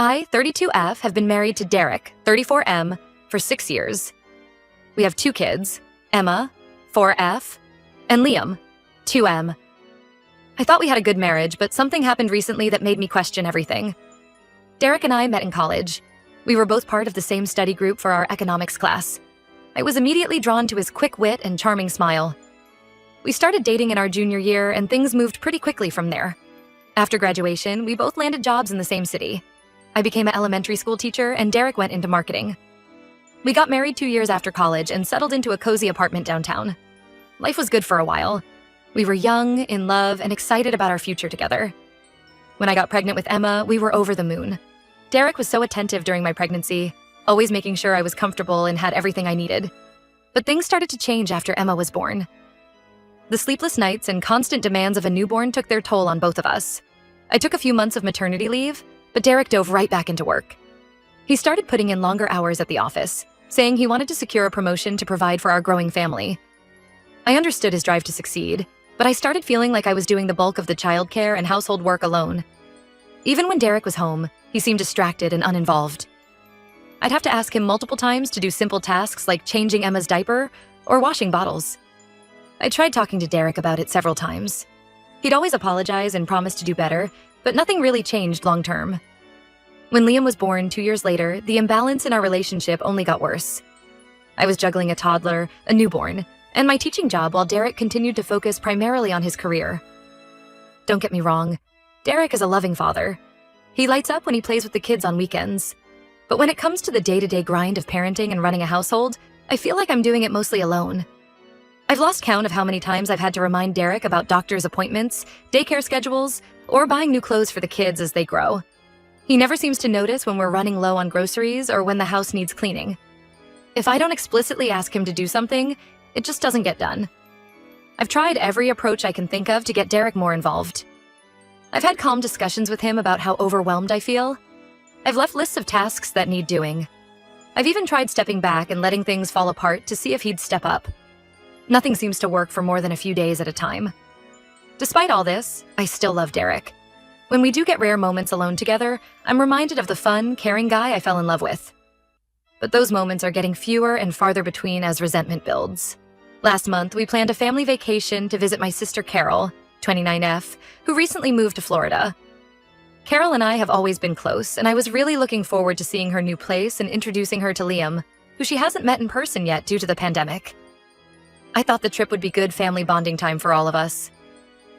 I, 32F, have been married to Derek, 34M, for 6 years. We have 2 kids, Emma, 4F, and Liam, 2M. I thought we had a good marriage, but something happened recently that made me question everything. Derek and I met in college. We were both part of the same study group for our economics class. I was immediately drawn to his quick wit and charming smile. We started dating in our junior year, and things moved pretty quickly from there. After graduation, we both landed jobs in the same city. I became an elementary school teacher, and Derek went into marketing. We got married 2 years after college and settled into a cozy apartment downtown. Life was good for a while. We were young, in love, and excited about our future together. When I got pregnant with Emma, we were over the moon. Derek was so attentive during my pregnancy, always making sure I was comfortable and had everything I needed. But things started to change after Emma was born. The sleepless nights and constant demands of a newborn took their toll on both of us. I took a few months of maternity leave, but Derek dove right back into work. He started putting in longer hours at the office, saying he wanted to secure a promotion to provide for our growing family. I understood his drive to succeed, but I started feeling like I was doing the bulk of the childcare and household work alone. Even when Derek was home, he seemed distracted and uninvolved. I'd have to ask him multiple times to do simple tasks like changing Emma's diaper or washing bottles. I tried talking to Derek about it several times. He'd always apologize and promise to do better, but nothing really changed long term. When Liam was born 2 years later, the imbalance in our relationship only got worse. I was juggling a toddler, a newborn, and my teaching job while Derek continued to focus primarily on his career. Don't get me wrong, Derek is a loving father. He lights up when he plays with the kids on weekends. But when it comes to the day-to-day grind of parenting and running a household, I feel like I'm doing it mostly alone. I've lost count of how many times I've had to remind Derek about doctor's appointments, daycare schedules, or buying new clothes for the kids as they grow. He never seems to notice when we're running low on groceries or when the house needs cleaning. If I don't explicitly ask him to do something, it just doesn't get done. I've tried every approach I can think of to get Derek more involved. I've had calm discussions with him about how overwhelmed I feel. I've left lists of tasks that need doing. I've even tried stepping back and letting things fall apart to see if he'd step up. Nothing seems to work for more than a few days at a time. Despite all this, I still love Derek. When we do get rare moments alone together, I'm reminded of the fun, caring guy I fell in love with. But those moments are getting fewer and farther between as resentment builds. Last month, we planned a family vacation to visit my sister Carol, 29F, who recently moved to Florida. Carol and I have always been close, and I was really looking forward to seeing her new place and introducing her to Liam, who she hasn't met in person yet due to the pandemic. I thought the trip would be good family bonding time for all of us.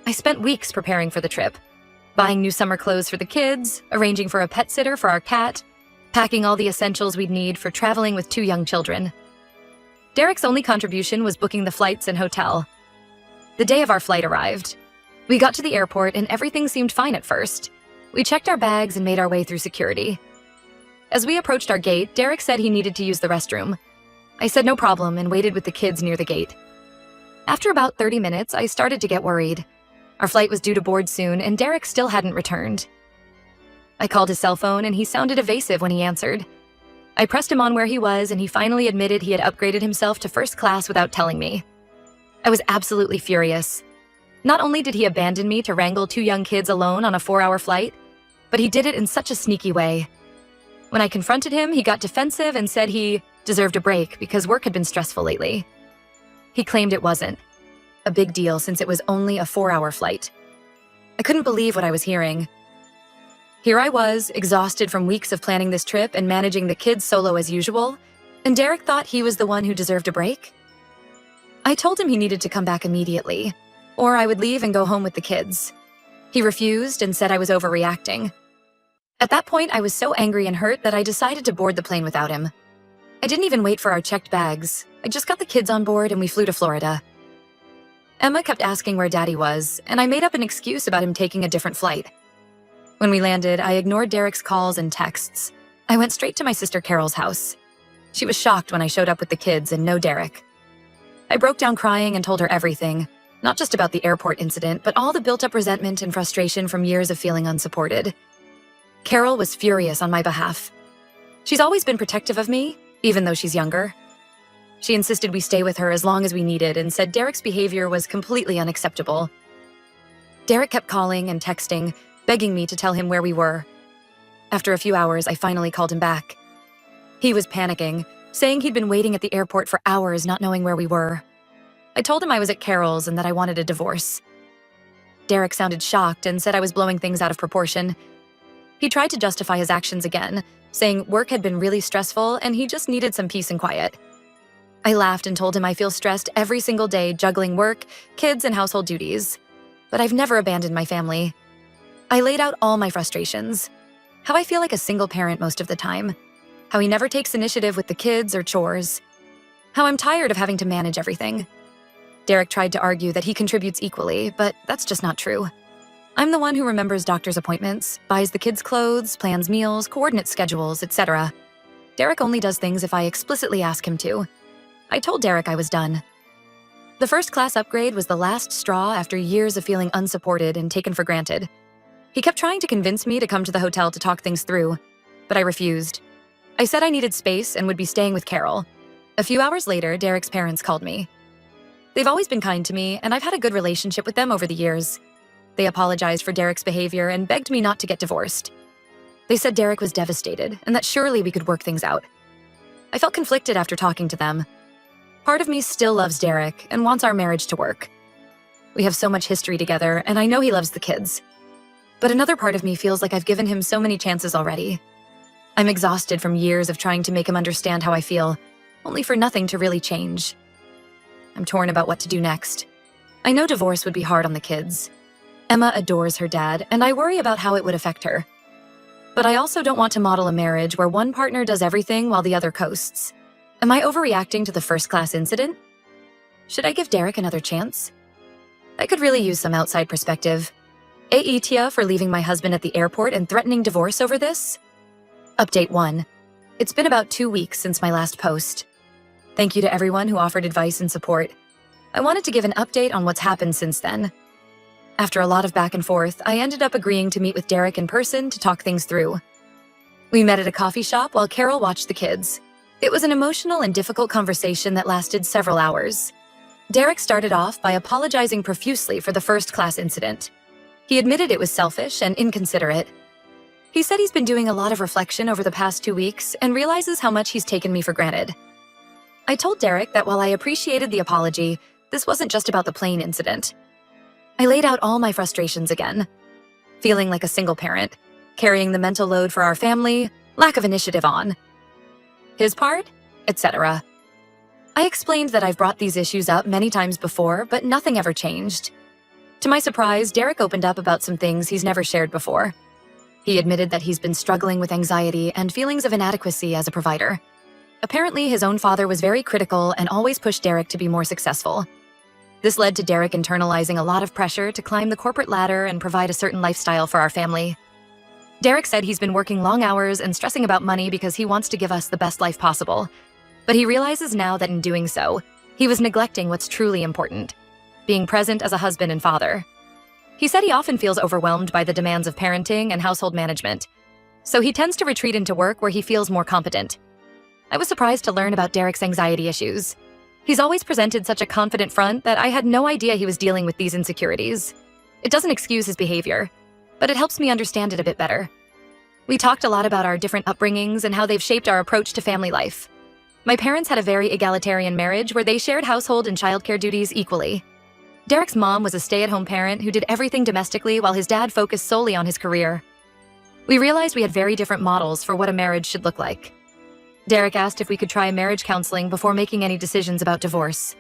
I spent weeks preparing for the trip, buying new summer clothes for the kids, arranging for a pet sitter for our cat, packing all the essentials we'd need for traveling with 2 young children. Derek's only contribution was booking the flights and hotel. The day of our flight arrived. We got to the airport and everything seemed fine at first. We checked our bags and made our way through security. As we approached our gate, Derek said he needed to use the restroom. I said no problem and waited with the kids near the gate. After about 30 minutes, I started to get worried. Our flight was due to board soon, and Derek still hadn't returned. I called his cell phone, and he sounded evasive when he answered. I pressed him on where he was, and he finally admitted he had upgraded himself to first class without telling me. I was absolutely furious. Not only did he abandon me to wrangle 2 young kids alone on a 4-hour flight, but he did it in such a sneaky way. When I confronted him, he got defensive and said he deserved a break because work had been stressful lately. He claimed it wasn't. A big deal since it was only a 4-hour flight. I couldn't believe what I was hearing. Here I was, exhausted from weeks of planning this trip and managing the kids solo as usual, and Derek thought he was the one who deserved a break? I told him he needed to come back immediately, or I would leave and go home with the kids. He refused and said I was overreacting. At that point, I was so angry and hurt that I decided to board the plane without him. I didn't even wait for our checked bags. I just got the kids on board and we flew to Florida. Emma kept asking where Daddy was, and I made up an excuse about him taking a different flight. When we landed, I ignored Derek's calls and texts. I went straight to my sister Carol's house. She was shocked when I showed up with the kids and no Derek. I broke down crying and told her everything, not just about the airport incident, but all the built-up resentment and frustration from years of feeling unsupported. Carol was furious on my behalf. She's always been protective of me, even though she's younger. She insisted we stay with her as long as we needed and said Derek's behavior was completely unacceptable. Derek kept calling and texting, begging me to tell him where we were. After a few hours, I finally called him back. He was panicking, saying he'd been waiting at the airport for hours, not knowing where we were. I told him I was at Carol's and that I wanted a divorce. Derek sounded shocked and said I was blowing things out of proportion. He tried to justify his actions again, saying work had been really stressful and he just needed some peace and quiet. I laughed and told him I feel stressed every single day juggling work, kids, and household duties. But I've never abandoned my family. I laid out all my frustrations. How I feel like a single parent most of the time. How he never takes initiative with the kids or chores. How I'm tired of having to manage everything. Derek tried to argue that he contributes equally, but that's just not true. I'm the one who remembers doctor's appointments, buys the kids' clothes, plans meals, coordinates schedules, etc. Derek only does things if I explicitly ask him to. I told Derek I was done. The first class upgrade was the last straw after years of feeling unsupported and taken for granted. He kept trying to convince me to come to the hotel to talk things through, but I refused. I said I needed space and would be staying with Carol. A few hours later, Derek's parents called me. They've always been kind to me, and I've had a good relationship with them over the years. They apologized for Derek's behavior and begged me not to get divorced. They said Derek was devastated and that surely we could work things out. I felt conflicted after talking to them. Part of me still loves Derek and wants our marriage to work. We have so much history together, and I know he loves the kids. But another part of me feels like I've given him so many chances already. I'm exhausted from years of trying to make him understand how I feel, only for nothing to really change. I'm torn about what to do next. I know divorce would be hard on the kids. Emma adores her dad, and I worry about how it would affect her. But I also don't want to model a marriage where one partner does everything while the other coasts. Am I overreacting to the first-class incident? Should I give Derek another chance? I could really use some outside perspective. Tia for leaving my husband at the airport and threatening divorce over this? Update 1. It's been about 2 weeks since my last post. Thank you to everyone who offered advice and support. I wanted to give an update on what's happened since then. After a lot of back and forth, I ended up agreeing to meet with Derek in person to talk things through. We met at a coffee shop while Carol watched the kids. It was an emotional and difficult conversation that lasted several hours. Derek started off by apologizing profusely for the first-class incident. He admitted it was selfish and inconsiderate. He said he's been doing a lot of reflection over the past 2 weeks and realizes how much he's taken me for granted. I told Derek that while I appreciated the apology, this wasn't just about the plane incident. I laid out all my frustrations again. Feeling like a single parent, carrying the mental load for our family, lack of initiative on his part, etc. I explained that I've brought these issues up many times before, but nothing ever changed. To my surprise, Derek opened up about some things he's never shared before. He admitted that he's been struggling with anxiety and feelings of inadequacy as a provider. Apparently, his own father was very critical and always pushed Derek to be more successful. This led to Derek internalizing a lot of pressure to climb the corporate ladder and provide a certain lifestyle for our family. Derek said he's been working long hours and stressing about money because he wants to give us the best life possible. But he realizes now that in doing so, he was neglecting what's truly important, being present as a husband and father. He said he often feels overwhelmed by the demands of parenting and household management, so he tends to retreat into work where he feels more competent. I was surprised to learn about Derek's anxiety issues. He's always presented such a confident front that I had no idea he was dealing with these insecurities. It doesn't excuse his behavior, but it helps me understand it a bit better. We talked a lot about our different upbringings and how they've shaped our approach to family life. My parents had a very egalitarian marriage where they shared household and childcare duties equally. Derek's mom was a stay-at-home parent who did everything domestically while his dad focused solely on his career. We realized we had very different models for what a marriage should look like. Derek asked if we could try marriage counseling before making any decisions about divorce.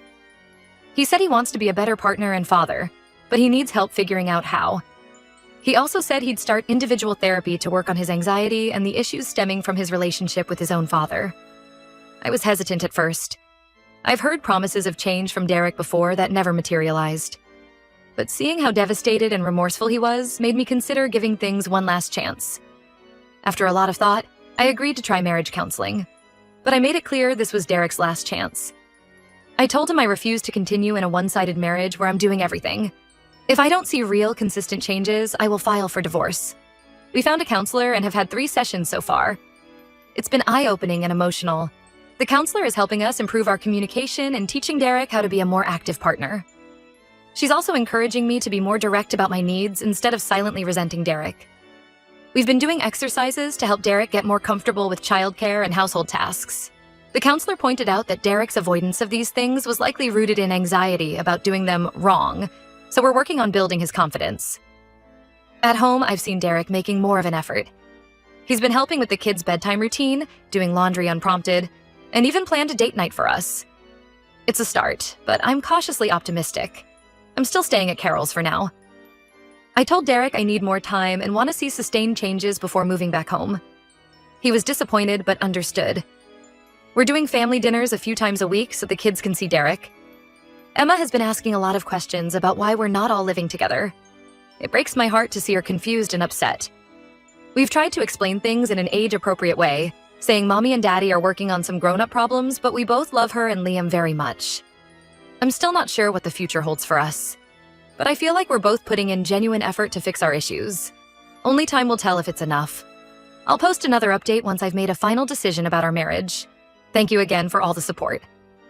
He said he wants to be a better partner and father, but he needs help figuring out how. He also said he'd start individual therapy to work on his anxiety and the issues stemming from his relationship with his own father. I was hesitant at first. I've heard promises of change from Derek before that never materialized. But seeing how devastated and remorseful he was made me consider giving things one last chance. After a lot of thought, I agreed to try marriage counseling. But I made it clear this was Derek's last chance. I told him I refuse to continue in a one-sided marriage where I'm doing everything. If I don't see real, consistent changes, I will file for divorce. We found a counselor and have had 3 sessions so far. It's been eye-opening and emotional. The counselor is helping us improve our communication and teaching Derek how to be a more active partner. She's also encouraging me to be more direct about my needs instead of silently resenting Derek. We've been doing exercises to help Derek get more comfortable with childcare and household tasks. The counselor pointed out that Derek's avoidance of these things was likely rooted in anxiety about doing them wrong, so we're working on building his confidence. At home, I've seen Derek making more of an effort. He's been helping with the kids' bedtime routine, doing laundry unprompted, and even planned a date night for us. It's a start, but I'm cautiously optimistic. I'm still staying at Carol's for now. I told Derek I need more time and want to see sustained changes before moving back home. He was disappointed but understood. We're doing family dinners a few times a week so the kids can see Derek. Emma has been asking a lot of questions about why we're not all living together. It breaks my heart to see her confused and upset. We've tried to explain things in an age-appropriate way, saying Mommy and Daddy are working on some grown-up problems, but we both love her and Liam very much. I'm still not sure what the future holds for us, but I feel like we're both putting in genuine effort to fix our issues. Only time will tell if it's enough. I'll post another update once I've made a final decision about our marriage. Thank you again for all the support.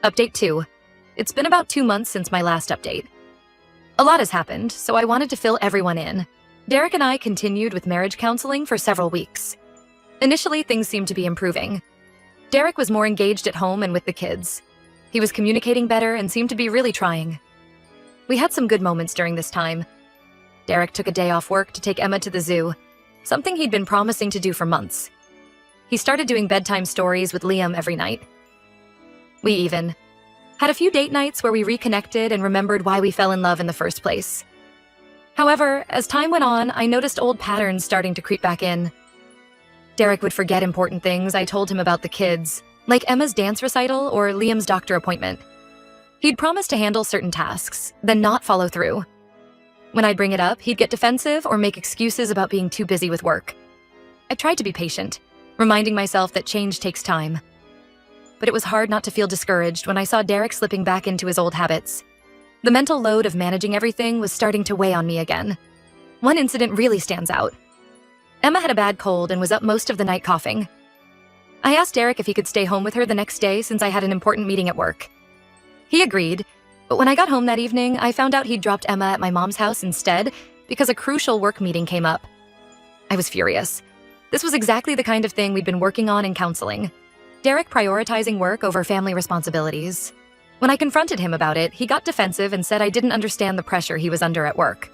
Update 2. It's been about 2 months since my last update. A lot has happened, so I wanted to fill everyone in. Derek and I continued with marriage counseling for several weeks. Initially, things seemed to be improving. Derek was more engaged at home and with the kids. He was communicating better and seemed to be really trying. We had some good moments during this time. Derek took a day off work to take Emma to the zoo, something he'd been promising to do for months. He started doing bedtime stories with Liam every night. We even had a few date nights where we reconnected and remembered why we fell in love in the first place. However, as time went on, I noticed old patterns starting to creep back in. Derek would forget important things I told him about the kids, like Emma's dance recital or Liam's doctor appointment. He'd promise to handle certain tasks, then not follow through. When I'd bring it up, he'd get defensive or make excuses about being too busy with work. I tried to be patient, reminding myself that change takes time. But it was hard not to feel discouraged when I saw Derek slipping back into his old habits. The mental load of managing everything was starting to weigh on me again. One incident really stands out. Emma had a bad cold and was up most of the night coughing. I asked Derek if he could stay home with her the next day since I had an important meeting at work. He agreed, but when I got home that evening, I found out he'd dropped Emma at my mom's house instead because a crucial work meeting came up. I was furious. This was exactly the kind of thing we'd been working on in counseling. Derek prioritizing work over family responsibilities. When I confronted him about it, he got defensive and said I didn't understand the pressure he was under at work.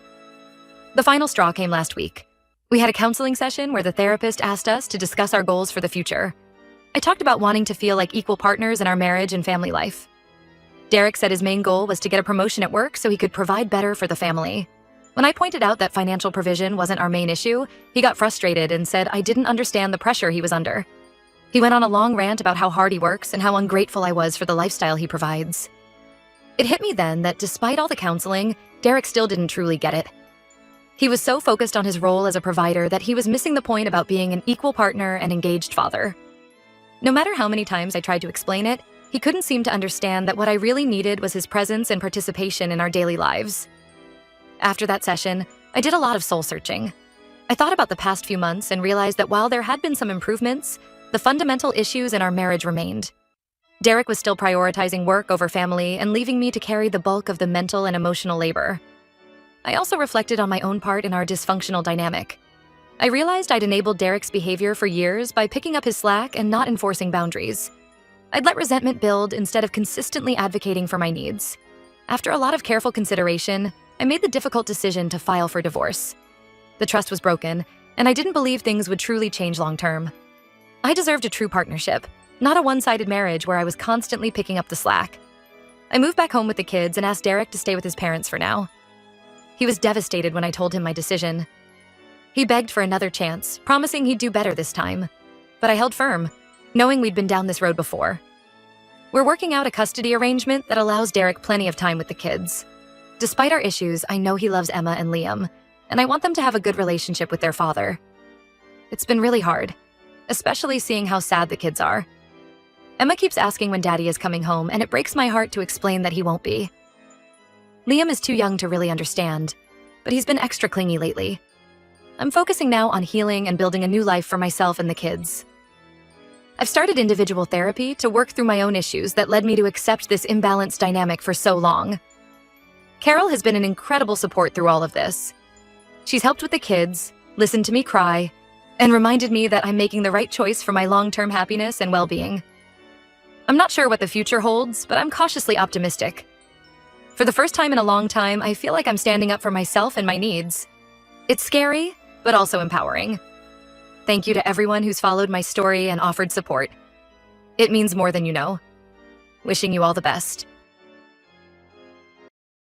The final straw came last week. We had a counseling session where the therapist asked us to discuss our goals for the future. I talked about wanting to feel like equal partners in our marriage and family life. Derek said his main goal was to get a promotion at work so he could provide better for the family. When I pointed out that financial provision wasn't our main issue, he got frustrated and said I didn't understand the pressure he was under. He went on a long rant about how hard he works and how ungrateful I was for the lifestyle he provides. It hit me then that despite all the counseling, Derek still didn't truly get it. He was so focused on his role as a provider that he was missing the point about being an equal partner and engaged father. No matter how many times I tried to explain it, he couldn't seem to understand that what I really needed was his presence and participation in our daily lives. After that session, I did a lot of soul-searching. I thought about the past few months and realized that while there had been some improvements, the fundamental issues in our marriage remained. Derek was still prioritizing work over family and leaving me to carry the bulk of the mental and emotional labor. I also reflected on my own part in our dysfunctional dynamic. I realized I'd enabled Derek's behavior for years by picking up his slack and not enforcing boundaries. I'd let resentment build instead of consistently advocating for my needs. After a lot of careful consideration, I made the difficult decision to file for divorce. The trust was broken, and I didn't believe things would truly change long-term. I deserved a true partnership, not a one-sided marriage where I was constantly picking up the slack. I moved back home with the kids and asked Derek to stay with his parents for now. He was devastated when I told him my decision. He begged for another chance, promising he'd do better this time. But I held firm, knowing we'd been down this road before. We're working out a custody arrangement that allows Derek plenty of time with the kids. Despite our issues, I know he loves Emma and Liam, and I want them to have a good relationship with their father. It's been really hard, especially seeing how sad the kids are. Emma keeps asking when Daddy is coming home, and it breaks my heart to explain that he won't be. Liam is too young to really understand, but he's been extra clingy lately. I'm focusing now on healing and building a new life for myself and the kids. I've started individual therapy to work through my own issues that led me to accept this imbalanced dynamic for so long. Carol has been an incredible support through all of this. She's helped with the kids, listened to me cry, and reminded me that I'm making the right choice for my long-term happiness and well-being. I'm not sure what the future holds, but I'm cautiously optimistic. For the first time in a long time, I feel like I'm standing up for myself and my needs. It's scary, but also empowering. Thank you to everyone who's followed my story and offered support. It means more than you know. Wishing you all the best.